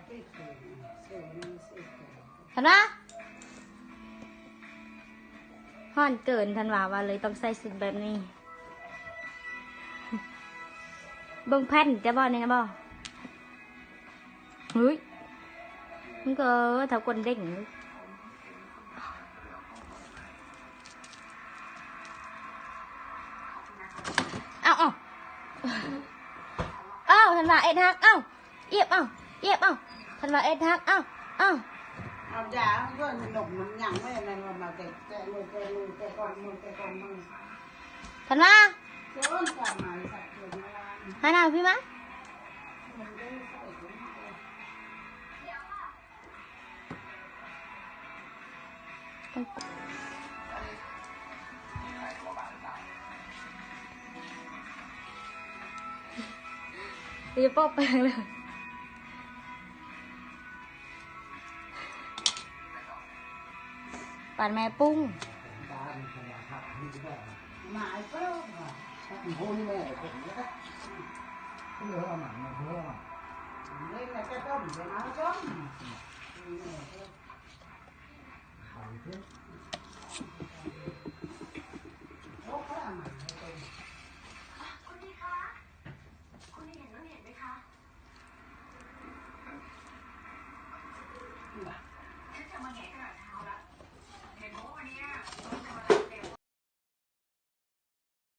เห็นปะห่อนเกินทันว่าเลยต้องใส่สุดแบบนี้เบิ่งแผ่นจะบ่เนี่ยบ่เฮ้ยมันก็เท่าคนเด้งเอาทันว่าเอ็ดฮักเอียบเอียบทันว่าเอ็ดฮักเอายาเพื่อนหนุ่มมันยังไม่นั่นมาแต่มือแต่ก่อนมือทันว่าโดนกลับมาสักเดือนละให้หน้าพี่มั้ยจะป๊อกไปเลยปานแม่ปุ้งหมายเป้าโหนี่แม่ผมนะเพื่อหนังเพื่อเล่นแต่ต้มจะมาต้ม